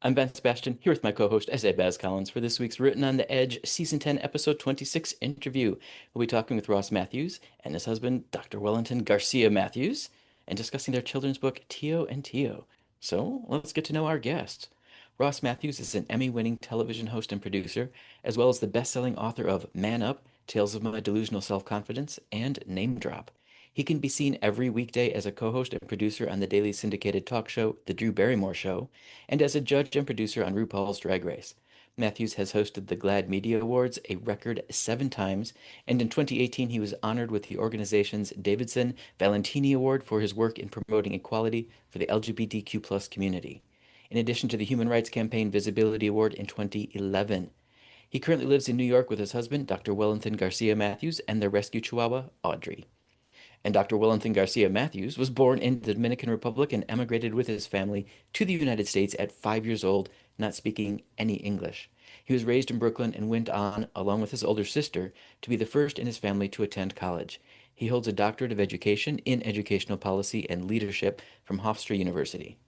I'm Ben Sebastian, here with my co-host S.A. Baz Collins for this week's Written on the Edge Season 10, Episode 26 interview. We'll be talking with Ross Mathews and his husband, Dr. Wellington Garcia-Mathews, and discussing their children's book, Tío and Tío. So, let's get to know our guests. Ross Mathews is an Emmy-winning television host and producer, as well as the best-selling author of Man Up, Tales of My Delusional Self-Confidence, and Name Drop. He can be seen every weekday as a co-host and producer on the daily syndicated talk show, The Drew Barrymore Show, and as a judge and producer on RuPaul's Drag Race. Mathews has hosted the GLAAD Media Awards a record 7 times, and in 2018 he was honored with the organization's Davidson Valentini Award for his work in promoting equality for the LGBTQ community, in addition to the Human Rights Campaign Visibility Award in 2011. He currently lives in New York with his husband, Dr. Wellington Garcia-Mathews, and their rescue chihuahua, Audrey. And Dr. Wellington Garcia-Mathews was born in the Dominican Republic and emigrated with his family to the United States at 5 years old, not speaking any English. He was raised in Brooklyn and went on, along with his older sister, to be the first in his family to attend college. He holds a doctorate of education in educational policy and leadership from Hofstra University.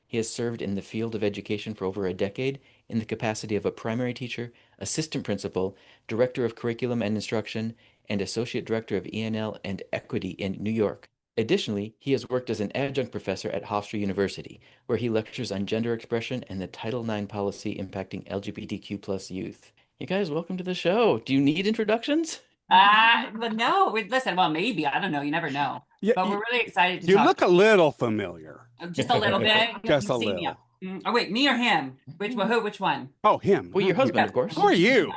He has served in the field of education for over a decade in the capacity of a primary teacher, assistant principal, director of curriculum and instruction, and associate director of ENL and equity in New York. Additionally, he has worked as an adjunct professor at Hofstra University, where he lectures on gender expression and the Title IX policy impacting LGBTQ youth. You guys, welcome to the show. Do you need introductions? But no, listen, well, maybe, I don't know. You never know. Yeah, But we're really excited to you talk. look a little familiar. Just a little bit. Just You've a seen me. little. Oh, wait, me or him? Which one? Oh, him. Well, your husband, of course. Who are you?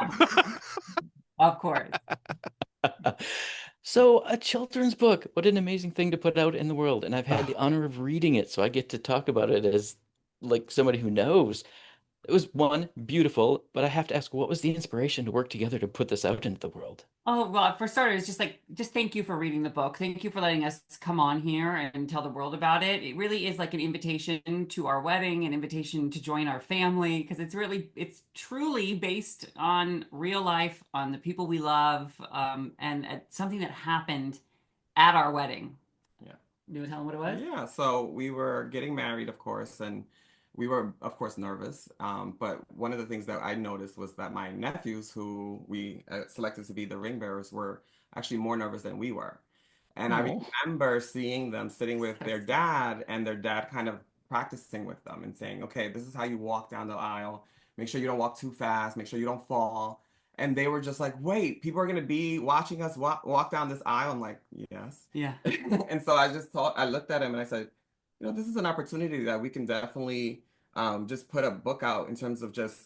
Of course. So, a children's book. What an amazing thing to put out in the world. And I've had the honor of reading it, so I get to talk about it as like somebody who knows. It was one, beautiful, but I have to ask, what was the inspiration to work together to put this out into the world? Oh, well, for starters, just thank you for reading the book. Thank you for letting us come on here and tell the world about it. It really is like an invitation to our wedding, an invitation to join our family, because it's truly based on real life, on the people we love, and something that happened at our wedding. Yeah. You want to tell them what it was? Yeah, so we were getting married, of course, and we were, of course, nervous. But one of the things that I noticed was that my nephews, who we selected to be the ring bearers, were actually more nervous than we were. And I Oh, remember seeing them sitting with their dad, and their dad kind of practicing with them and saying, okay, this is how you walk down the aisle. Make sure you don't walk too fast. Make sure you don't fall. And they were just like, wait, people are going to be watching us walk down this aisle. I'm like, yes. Yeah. And so I just thought, I looked at him and I said, this is an opportunity that we can definitely just put a book out in terms of just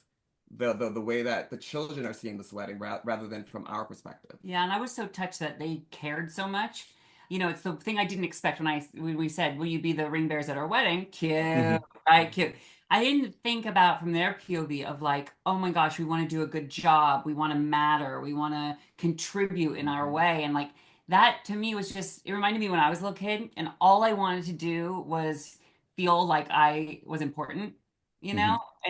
the way that the children are seeing this wedding rather than from our perspective. Yeah, and I was so touched that they cared so much. It's the thing I didn't expect when we said, "Will you be the ring bearers at our wedding?" Cute, right? Cute. I didn't think about from their POV of like, "Oh my gosh, we want to do a good job. We want to matter. We want to contribute in our way." And like that to me was just it reminded me when I was a little kid, and all I wanted to do was feel like I was important, in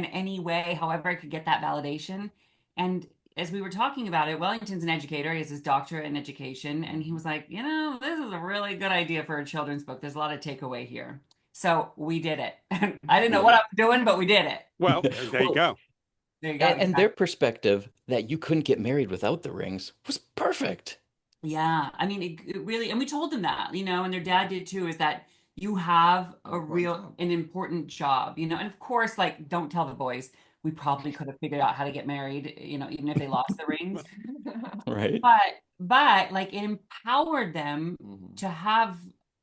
any way, however I could get that validation. And as we were talking about it, Wellington's an educator. He has his doctorate in education. And he was like, this is a really good idea for a children's book. There's a lot of takeaway here. So we did it. I didn't know what I was doing, but we did it. Well, there you go. There you go. and their perspective that you couldn't get married without the rings was perfect. Yeah. I mean, it really, and we told them that, and their dad did too, is that you have an important job, and of course, like, don't tell the boys. We probably could have figured out how to get married, even if they lost the rings. Right. But like it empowered them to have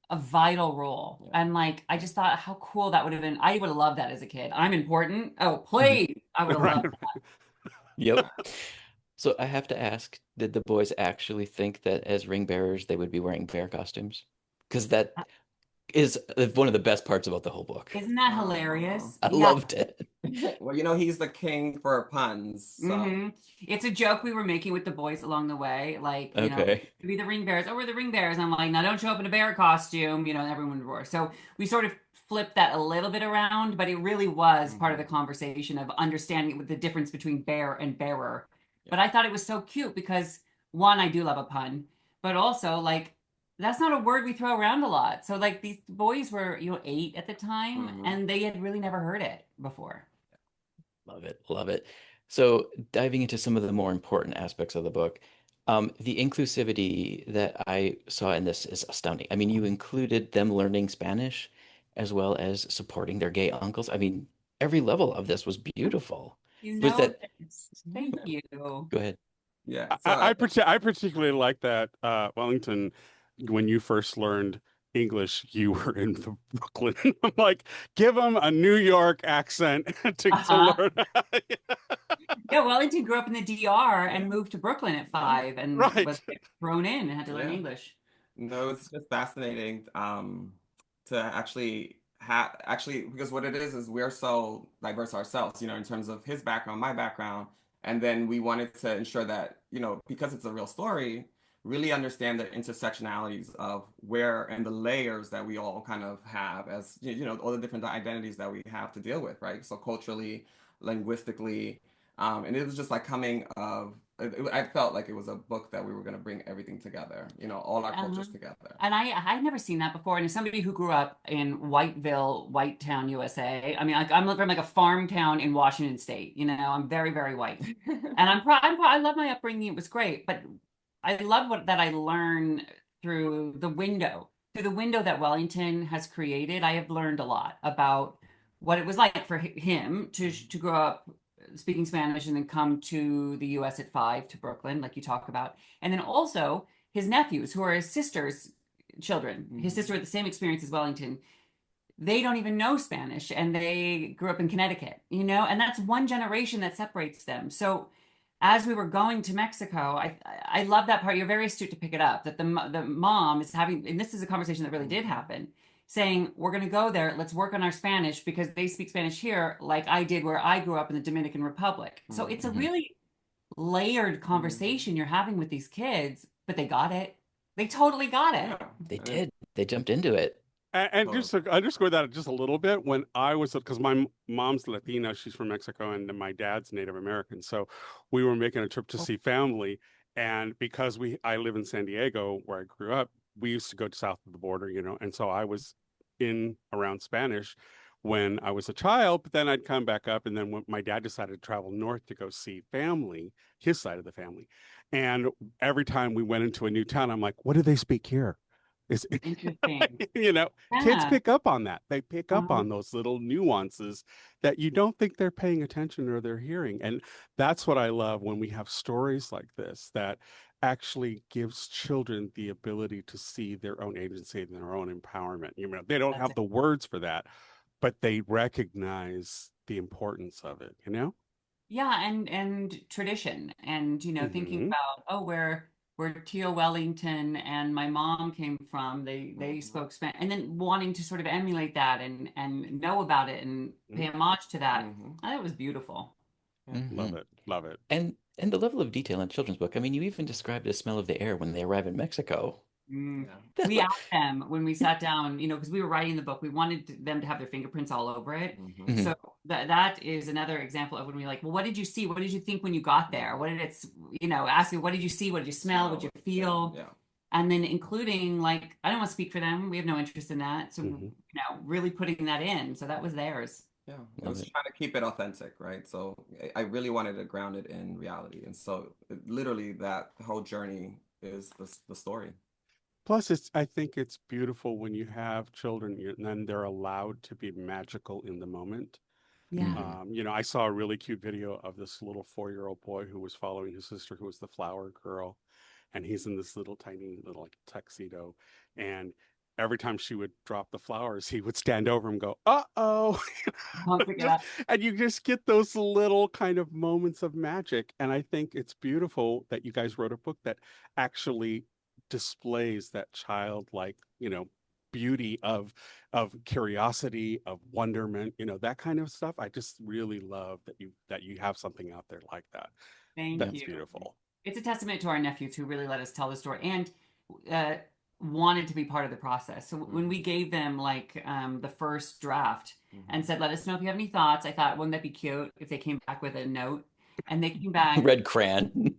a vital role. Yeah. And like I just thought how cool that would have been. I would have loved that as a kid. I'm important. Oh, please. I would have loved that. Yep. So I have to ask, did the boys actually think that as ring bearers they would be wearing bear costumes? Because that is one of the best parts about the whole book. Isn't that hilarious? I Yeah. loved it. Well, he's the king for puns. So. It's a joke we were making with the boys along the way. Like, Okay. to be the ring bearers. Oh, we're the ring bearers. And I'm like, now don't show up in a bear costume, and everyone would roar. So we sort of flipped that a little bit around, but it really was part of the conversation of understanding the difference between bear and bearer. Yeah. But I thought it was so cute because one, I do love a pun, but also like that's not a word we throw around a lot. So like these boys were, 8 at the time, and they had really never heard it before. Love it. Love it. So diving into some of the more important aspects of the book, the inclusivity that I saw in this is astounding. I mean, you included them learning Spanish as well as supporting their gay uncles. I mean, every level of this was beautiful. You Was know that, this. Thank you. go ahead. Yeah. So I particularly like that, Wellington, when you first learned English, you were in Brooklyn. I'm like, give them a New York accent to Uh-huh. learn. Yeah, Wellington grew up in the DR and moved to Brooklyn at 5 and was Right. thrown in and had to learn yeah. English. No, it's just fascinating to actually because what it is we're so diverse ourselves, in terms of his background, my background, and then we wanted to ensure that, because it's a real story, really understand the intersectionalities of where and the layers that we all kind of have as, all the different identities that we have to deal with, right? So culturally, linguistically, and it was just like coming of I felt like it was a book that we were going to bring everything together, all our cultures together. And I'd never seen that before. And as somebody who grew up in Whiteville, Whitetown, USA, I mean, like, I'm from like a farm town in Washington State. I'm very, very white, and I love my upbringing. It was great, but I love that I learned through the window that Wellington has created. I have learned a lot about what it was like for him to grow up speaking Spanish and then come to the US at 5 to Brooklyn, like you talk about. And then also his nephews, who are his sister's children. His sister had the same experience as Wellington. They don't even know Spanish and they grew up in Connecticut, and that's one generation that separates them. So as we were going to Mexico, I love that part. You're very astute to pick it up, that the mom is having, and this is a conversation that really did happen, saying, we're going to go there, let's work on our Spanish because they speak Spanish here like I did where I grew up in the Dominican Republic. So it's a really layered conversation you're having with these kids, but they got it. They totally got it. Yeah. They did. They jumped into it. And just to underscore that just a little bit, when I was, because my mom's Latina, she's from Mexico, and then my dad's Native American. So we were making a trip to see family. And because I live in San Diego, where I grew up, we used to go south of the border, and so I was in around Spanish when I was a child, but then I'd come back up. And then when my dad decided to travel north to go see family, his side of the family. And every time we went into a new town, I'm like, what do they speak here? Interesting. Kids pick up on that. They pick up on those little nuances that you don't think they're paying attention or they're hearing. And that's what I love when we have stories like this that actually gives children the ability to see their own agency and their own empowerment. They don't have the words for that, but they recognize the importance of it, Yeah, and tradition and thinking about where Tío Wellington and my mom came from, they spoke Spanish, and then wanting to sort of emulate that and know about it and pay homage to that. I thought it was beautiful. Love it. And the level of detail in a children's book. I mean, you even described the smell of the air when they arrive in Mexico. We asked them when we sat down, because we were writing the book, we wanted them to have their fingerprints all over it. So that is another example of when we like, well, what did you see? What did you think when you got there? What did it, asking, what did you see? What did you smell? What did you feel? Yeah. And then including like, I don't want to speak for them. We have no interest in that. So, really putting that in. So that was theirs. Yeah, I was trying to keep it authentic, right? So I really wanted to ground it in reality. And so literally that whole journey is the story. Plus, I think it's beautiful when you have children and then they're allowed to be magical in the moment. Yeah. I saw a really cute video of this little 4-year-old boy who was following his sister, who was the flower girl, and he's in this little tiny little like tuxedo, and every time she would drop the flowers, he would stand over and go, "Uh-oh," and you just get those little kind of moments of magic. And I think it's beautiful that you guys wrote a book that actually displays that childlike, beauty of curiosity, of wonderment, that kind of stuff. I just really love that you have something out there like that. That's beautiful. It's a testament to our nephews who really let us tell the story and wanted to be part of the process. So when we gave them like the first draft and said, let us know if you have any thoughts, I thought, wouldn't that be cute if they came back with a note? And they came back. Red crayon.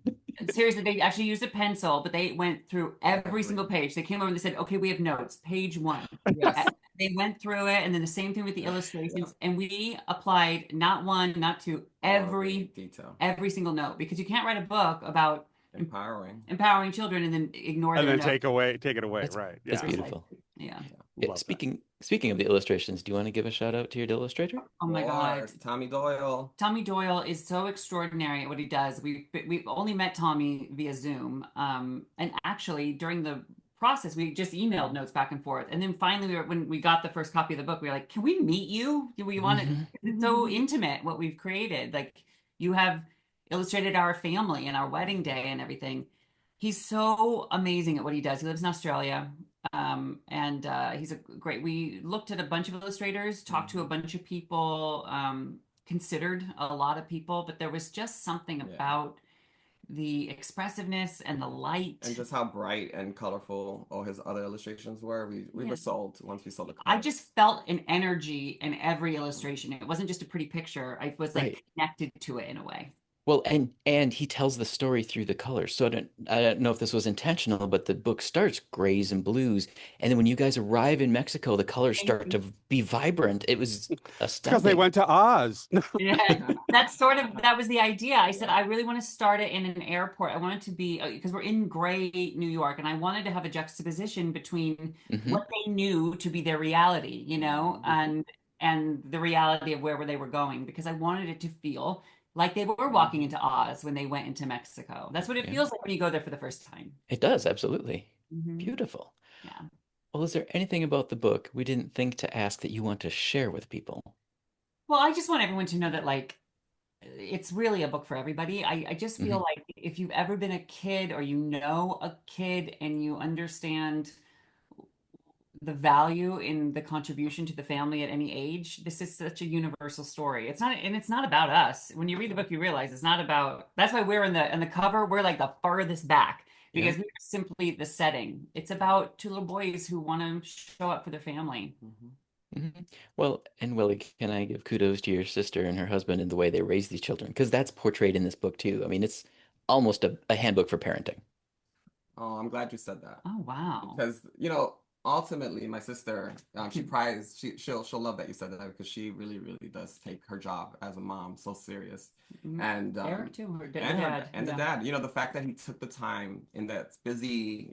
Seriously, they actually used a pencil, but they went through every single page. They came over and they said, okay, we have notes. Page 1. They went through it, and then the same thing with the illustrations. Yeah. And we applied not one, not two, Every detail. every single note, because you can't write a book about empowering children and then ignore And their then notes. take it away, right? That's Yeah. beautiful. Yeah. Yeah, Love that. speaking of the illustrations, do you want to give a shout out to your illustrator? Oh my God. Course, Tommy Doyle. Tommy Doyle is so extraordinary at what he does. We've only met Tommy via Zoom. And actually during the process, we just emailed notes back and forth. And then finally, when we got the first copy of the book, we were like, can we meet you? Do we want to? It's so intimate what we've created. Like, you have illustrated our family and our wedding day and everything. He's so amazing at what he does. He lives in Australia. And he's a great, we looked at a bunch of illustrators, talked to a bunch of people, considered a lot of people, but there was just something about the expressiveness and the light. And just how bright and colorful all his other illustrations were. We were sold once we saw the I color. just felt an energy in every illustration. It wasn't just a pretty picture. I was like connected to it in a way. Well, and he tells the story through the colors. So I don't know if this was intentional, but the book starts grays and blues, and then when you guys arrive in Mexico, the colors start to be vibrant. It was Because they astounding. went to Oz. Yeah, that was the idea. I said, I really want to start it in an airport. I want it to be, because we're in gray New York, and I wanted to have a juxtaposition between what they knew to be their reality, you know, and the reality of where they were going, because I wanted it to feel like they were walking into Oz when they went into Mexico. That's what it feels like when you go there for the first time. It does, absolutely. Mhm. Beautiful. Yeah. Well, is there anything about the book we didn't think to ask that you want to share with people? Well, I just want everyone to know that, like, it's really a book for everybody. I just feel like if you've ever been a kid, or you know a kid, and you understand the value in the contribution to the family at any age, this is such a universal story. It's not about us. When you read the book, you realize it's not about, that's why we're in the cover, we're like the farthest back, because we're simply the setting. It's about two little boys who want to show up for their family. Well, and Willie, can I give kudos to your sister and her husband in the way they raise these children? Because that's portrayed in this book too. I mean, it's almost a handbook for parenting. Oh, I'm glad you said that. Oh, wow. Because, ultimately, my sister, she'll love that you said that, because she really, really does take her job as a mom so serious. And Eric too, her and dad. the dad, the fact that he took the time in that busy,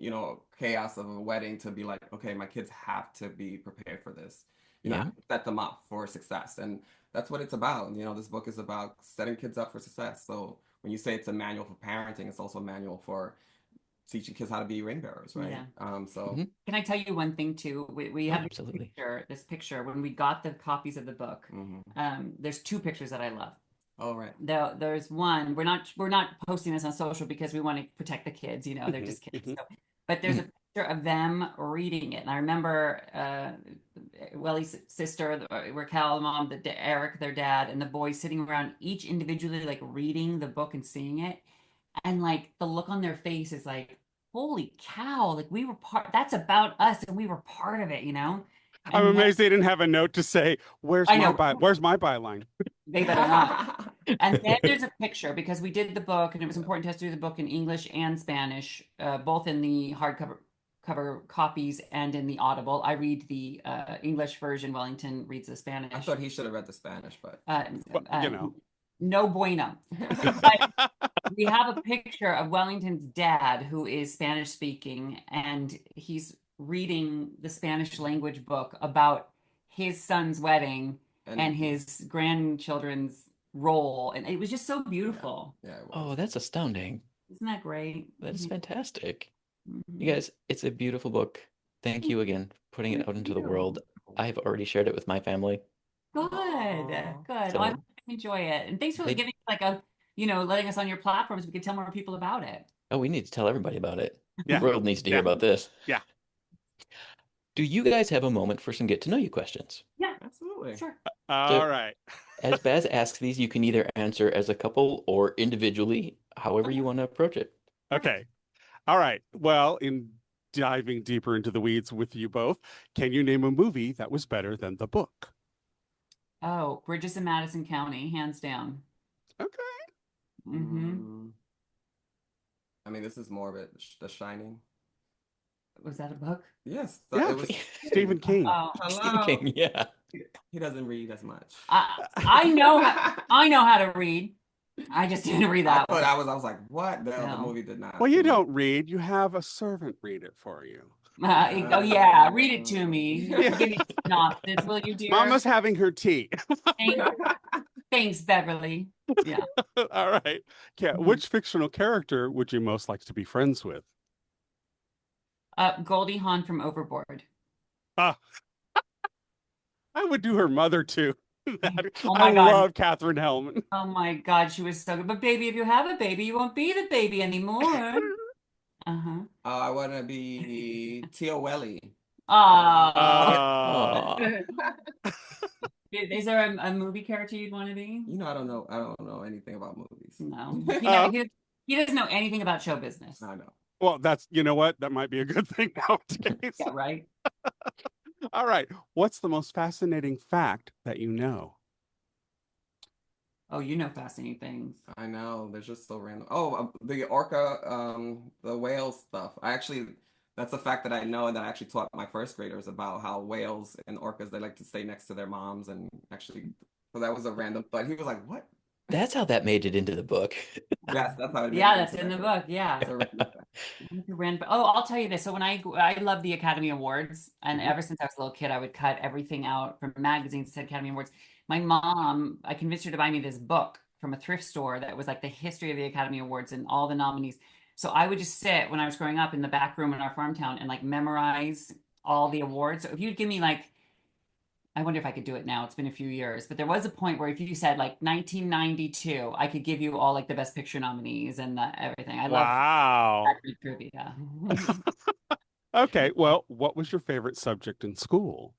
chaos of a wedding to be like, okay, my kids have to be prepared for this. I have to set them up for success. And that's what it's about. This book is about setting kids up for success. So when you say it's a manual for parenting, it's also a manual for teaching kids how to be ring bearers, right? Yeah. So can I tell you one thing too? We have absolutely. This picture when we got the copies of the book. There's two pictures that I love. Oh, right. There's one, we're not posting this on social because we want to protect the kids, they're just kids. So, but there's a picture of them reading it. And I remember Welly's sister, Raquel, mom, Eric, their dad, and the boys sitting around each individually, like reading the book and seeing it. And like the look on their face is like, holy cow, like we were that's about us, and we were part of it, And I'm amazed they didn't have a note to say, where's my byline? They better not. And then there's a picture, because we did the book, and it was important to us to do the book in English and Spanish, both in the hardcover copies and in the Audible. I read the English version. Wellington reads the Spanish. I thought he should have read the Spanish, but no bueno. But we have a picture of Wellington's dad, who is Spanish speaking, and he's reading the Spanish language book about his son's wedding and his grandchildren's role. And it was just so beautiful. Yeah, Oh, that's astounding. Isn't that great? That's fantastic. You guys, it's a beautiful book. Thank you again for putting it out into the world. I've already shared it with my family. Good. Good. So, I enjoy it. And thanks for giving us letting us on your platforms. We can tell more people about it. Oh, we need to tell everybody about it. Yeah. The world needs to hear about this. Yeah. Do you guys have a moment for some get to know you questions? Yeah, absolutely. Sure. All right. As Baz asks these, you can either answer as a couple or individually, however you want to approach it. Okay. All right. Well, in diving deeper into the weeds with you both, can you name a movie that was better than the book? Oh, Bridges in Madison County, hands down. Okay. I mean, this is more of it, The Shining. Was that a book? Yes, Yeah, it was Stephen King. Oh, Stephen Hello. King, yeah. He doesn't read as much. I know how to read. I just didn't read I that thought one. I was like, what? No, the No. movie did not. Well, you do it. don't read. You have a servant read it for you. Oh yeah, read it to me. Yeah. Give me a synopsis, will you, dear? Mama's having her tea. Thanks, Beverly. Yeah. All right. Yeah. Mhm. Which fictional character would you most like to be friends with? Goldie Hawn from Overboard. Ah, I would do her mother too. Oh I my God. love Katherine Hellman. Oh my God, she was so good. But baby, if you have a baby, you won't be the baby anymore. Uh-huh. I want to be Tío Welly. Oh. Aw. Is there a movie character you'd want to be? You know, I don't know anything about movies. No. Uh, He doesn't know anything about show business. I know. Well, you know what? That might be a good thing nowadays. Yeah, right? All right. What's the most fascinating fact that you know? Oh, you know fascinating things. I know. They're just so random. Oh, the orca, the whale stuff. That's a fact that I know and that I actually taught my first graders about how whales and orcas, they like to stay next to their moms and actually, so that was a random, but he was like, what? That's how that made it into the book. Yes, that's how it made Yeah, it that's into in the that book. Yeah. It's a random fact. Oh, I'll tell you this. So when I love the Academy Awards, and Mhm. ever since I was a little kid, I would cut everything out from magazines that said Academy Awards. My mom, I convinced her to buy me this book from a thrift store that was like the history of the Academy Awards and all the nominees. So I would just sit when I was growing up in the back room in our farm town and like memorize all the awards. So if you'd give me like, I wonder if I could do it now. It's been a few years, but there was a point where if you said like 1992, I could give you all like the best picture nominees and everything. I love Wow. that kind of trivia. Okay. Well, what was your favorite subject in school?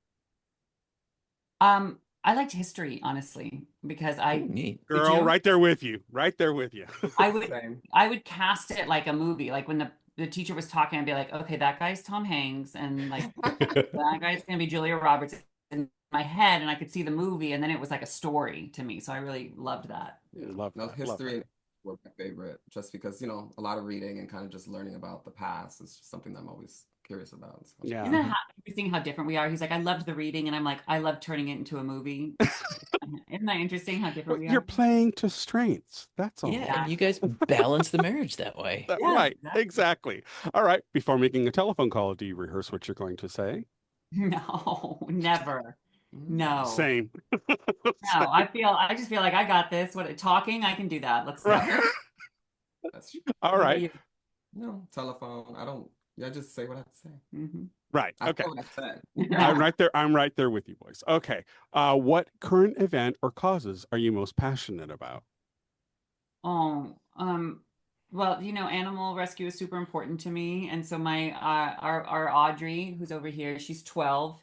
I liked history, honestly, because Ooh, neat. did Girl, you? right there with you. Right there with you. Same. I would cast it like a movie. Like when the teacher was talking, I'd be like, okay, that guy's Tom Hanks, and like that guy's gonna be Julia Roberts in my head, and I could see the movie, and then it was like a story to me. So I really loved that. Yeah. Love No, that, love history that. were my favorite, just because, a lot of reading and kind of just learning about the past is just something that I'm always curious about. So. Yeah. Isn't that interesting how different we are? He's like, I loved the reading, and I'm like, I love turning it into a movie. Isn't that interesting how different we You're are? playing to strengths. That's all. Yeah, and you guys balance the marriage that way. That- Yes, right. exactly. Exactly. All right. Before making a telephone call, do you rehearse what you're going to say? No, never. No. Same. No, I just feel like I got this. Talking, I can do that. Let's go. Right. That's true. All What about right. you? No, telephone. I just say what I have to say. Mhm. Right. I Okay. said what I said. I'm right there. I'm right there with you, boys. Okay. What current event or causes are you most passionate about? Oh, well, animal rescue is super important to me, and so my our Audrey, who's over here, she's 12,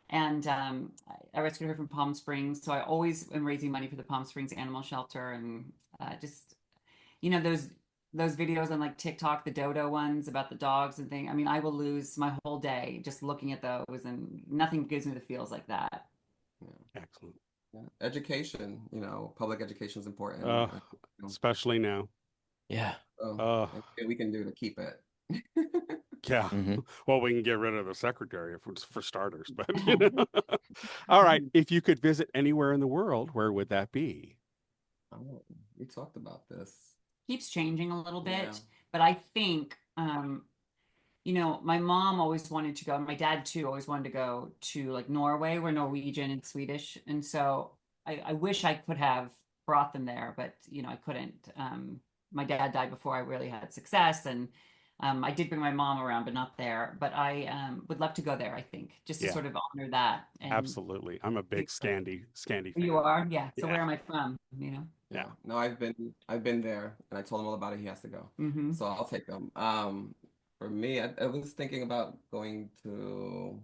and I rescued her from Palm Springs. So I always am raising money for the Palm Springs Animal Shelter, and just those videos on like TikTok, the dodo ones about the dogs and things. I mean, I will lose my whole day just looking at those, and nothing gives me the feels like that. Excellent. Yeah. Education, public education is important. Especially now. Yeah. So anything we can do to keep it. Yeah. Mhm. Well, we can get rid of the secretary for starters, but all right. If you could visit anywhere in the world, where would that be? Oh, we talked about this. Keeps changing a little bit, Yeah. but I think my mom always wanted to go, and my dad too always wanted to go to like Norway. We're Norwegian and Swedish, and so I wish I could have brought them there, but I couldn't. My dad died before I really had success, and I did bring my mom around, but not there. But I would love to go there, I think, just to Yeah. sort of honor that. And Absolutely. I'm a big Scandi fan. you are, yeah. So Yeah. where am I from? Yeah. No, I've been there, and I told him all about it. He has to go, Mhm. so I'll take him. For me, I was thinking about going to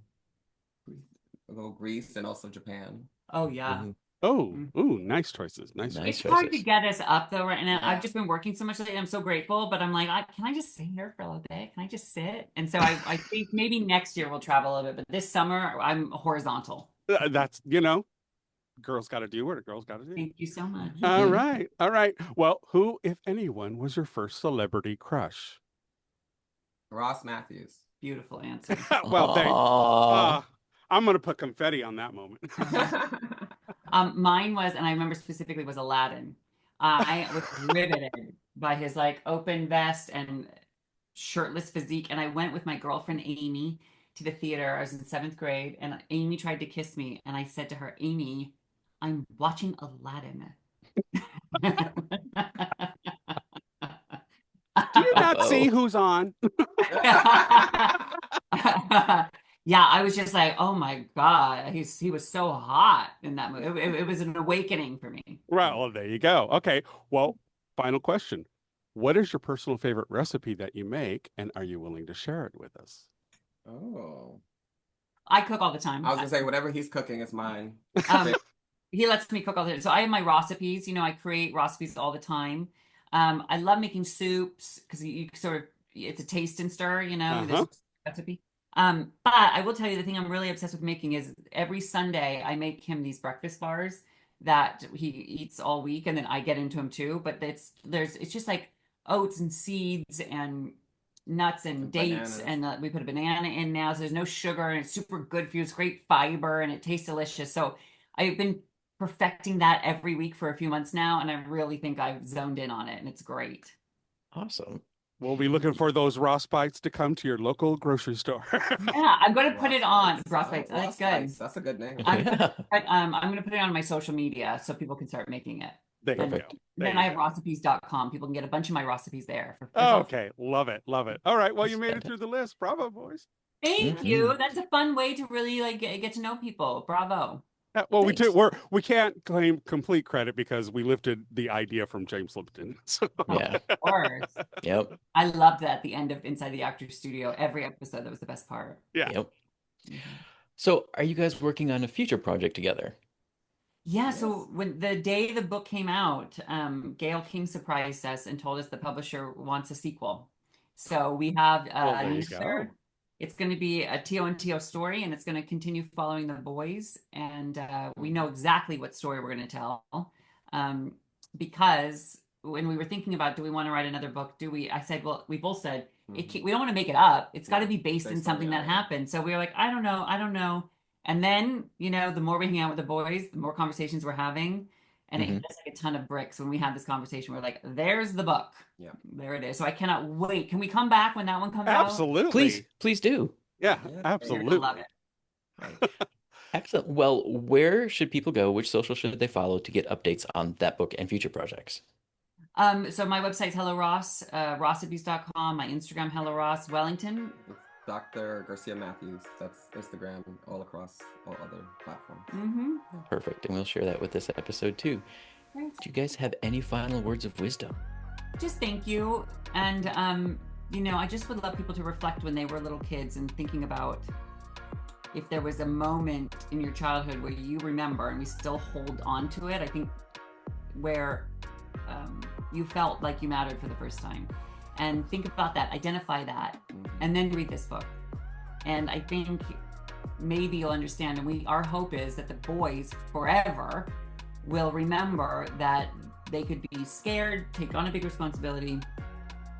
Greece and also Japan. Oh yeah. Mhm. Oh, ooh, nice choices. Nice Nice choices. It's hard to choices. get us up though, right now. Yeah. I've just been working so much lately. I'm so grateful, but I'm like, can I just sit here for a little bit? Can I just sit? And so I think maybe next year we'll travel a little bit, but this summer I'm horizontal. That's, girls got to do what a girl's got to do. Thank you so much. All right. All right. Well, who, if anyone, was your first celebrity crush? Ross Matthews. Beautiful answer. Well, thanks. Aw. I'm going to put confetti on that moment. Mine was, and I remember specifically, was Aladdin. I was riveted by his like open vest and shirtless physique. And I went with my girlfriend Amy to the theater. I was in 7th grade, and Amy tried to kiss me, and I said to her, "Amy, I'm watching Aladdin." Do you not see who's on? Yeah, I was just like, oh my God, he was so hot in that movie. It was an awakening for me. Right. Well, there you go. Okay. Well, final question. What is your personal favorite recipe that you make, and are you willing to share it with us? Oh. I cook all the time. I was gonna say whatever he's cooking is mine. He lets me cook all the time. So I have my recipes. I create recipes all the time. I love making soups because you sort of, it's a taste and stir, this recipe. But I will tell you, the thing I'm really obsessed with making is every Sunday I make him these breakfast bars that he eats all week, and then I get into him too. But it's just like oats and seeds and nuts and dates, bananas. and we put a banana in now, so there's no sugar, and it's super good for you. It's great fiber, and it tastes delicious. So I've been perfecting that every week for a few months now, and I really think I've zoned in on it, and it's great. Awesome. We'll be looking for those Ross Bites to come to your local grocery store. Yeah, I'm going to put it on Ross Bites. That's Ross good. Bites, that's a good name. I'm going to put it on my social media so people can start making it. There you Perfect. go. Then I have recipes.com. People can get a bunch of my recipes there. Okay. Love it. Love it. All right. Well, you made it through the list. Bravo, boys. Thank you. That's a fun way to really like get to know people. Bravo. Well, Thanks. we can't claim complete credit because we lifted the idea from James Lipton. So. Yeah. Of course. Yep. I loved that at the end of Inside the Actors Studio. Every episode, that was the best part. Yeah. Yep. So, are you guys working on a future project together? Yeah, so when the day the book came out, Gail King surprised us and told us the publisher wants a sequel. So we have there you go. It's going to be a Tío and Tío story, and it's going to continue following the boys. And we know exactly what story we're going to tell, because when we were thinking about, do we want to write another book? I said, well, we both said, we don't want to make it up. It's got to be based in something that happened. So we were like, I don't know. And then, the more we hang out with the boys, the more conversations we're having. And it hit us like a ton of bricks when we had this conversation. We're like, there's the book. Yeah. There it is. So I cannot wait. Can we come back when that one comes out? Absolutely. Please do. Yeah, absolutely. I love it. Right. Excellent. Well, where should people go? Which social should they follow to get updates on that book and future projects? So my website's Hello Ross, rossippies.com. My Instagram, Hello Ross, Wellington. Dr. Garcia-Mathews. That's Instagram, all across all other platforms. Perfect. And we'll share that with this episode too. Right. Do you guys have any final words of wisdom? Just thank you. And, I just would love people to reflect when they were little kids and thinking about if there was a moment in your childhood where you remember, and we still hold on to it, I think, where you felt like you mattered for the first time. And think about that, identify that, and then read this book. And I think maybe you'll understand, and our hope is that the boys forever will remember that they could be scared, take on a big responsibility,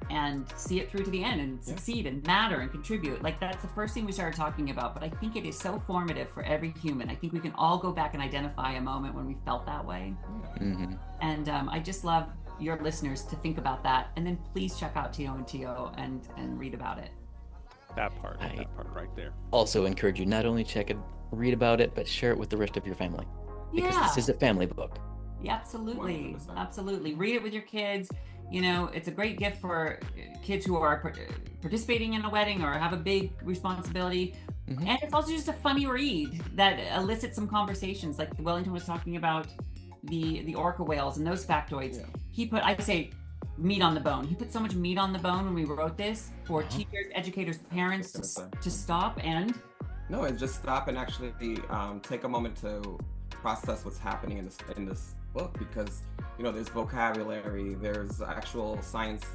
and see it through to the end and succeed and matter and contribute. Like, that's the first thing we started talking about, but I think it is so formative for every human. I think we can all go back and identify a moment when we felt that way. And I just love your listeners to think about that, and then please check out Tío and Tío and read about it. That part right there. Also encourage you not only check it, read about it, but share it with the rest of your family, because this is a family book. Yeah, absolutely. 100%. Absolutely. Read it with your kids. It's a great gift for kids who are participating in a wedding or have a big responsibility. And it's also just a funny read that elicits some conversations. Like Wellington was talking about the orca whales and those factoids. He put, I'd say, meat on the bone. He put so much meat on the bone when we wrote this for teachers, educators, parents to stop and... No, it's just stop and actually take a moment to process what's happening in this book, because there's vocabulary, there's actual science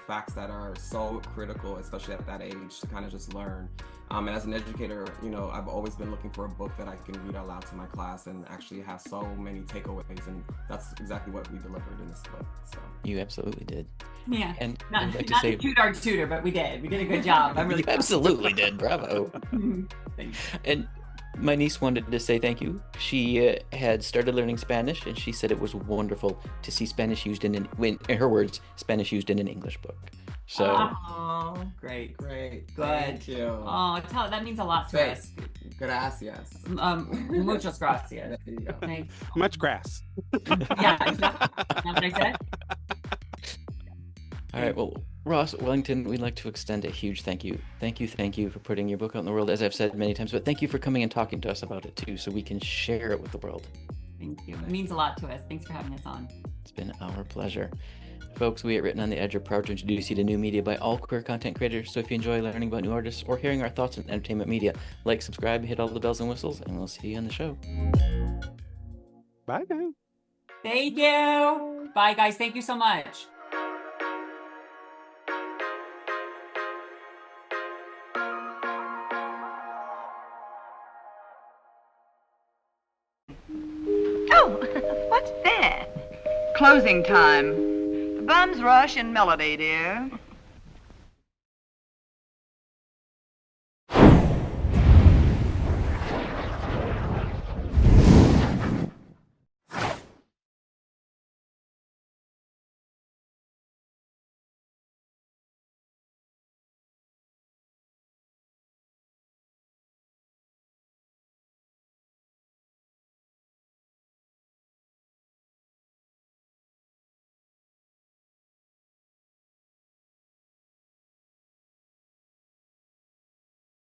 facts that are so critical, especially at that age, to kind of just learn. And as an educator, I've always been looking for a book that I can read out loud to my class and actually have so many takeaways, and that's exactly what we delivered in this book. So You absolutely did. Yeah. And Not, I'd like to not say, to toot our tutor, but we did. We did a good job. I'm really you absolutely did. Bravo. Thanks. And my niece wanted to say thank you. She had started learning Spanish, and she said it was wonderful to see Spanish used in her words, Spanish used in an English book. So, oh, Great. great. Good. Thank you. Oh, that means a lot to Say, us. Gracias. Muchas gracias. There you go. Thanks. Much grass. Yeah, exactly. That's what I said. all right. Well, Ross, Wellington, we'd like to extend a huge thank you. Thank you for putting your book out in the world, as I've said many times, but thank you for coming and talking to us about it too, so we can share it with the world. Thank you. It means a lot to us. Thanks for having us on. It's been our pleasure. Folks, we at Written on the Edge are proud to introduce you to new media by all queer content creators. So if you enjoy learning about new artists or hearing our thoughts on entertainment media, like, subscribe, hit all the bells and whistles, and we'll see you on the show. Bye now. Thank you. Bye, guys. Thank you so much. Oh, what's that? Closing time. The bums rush in melody, dear.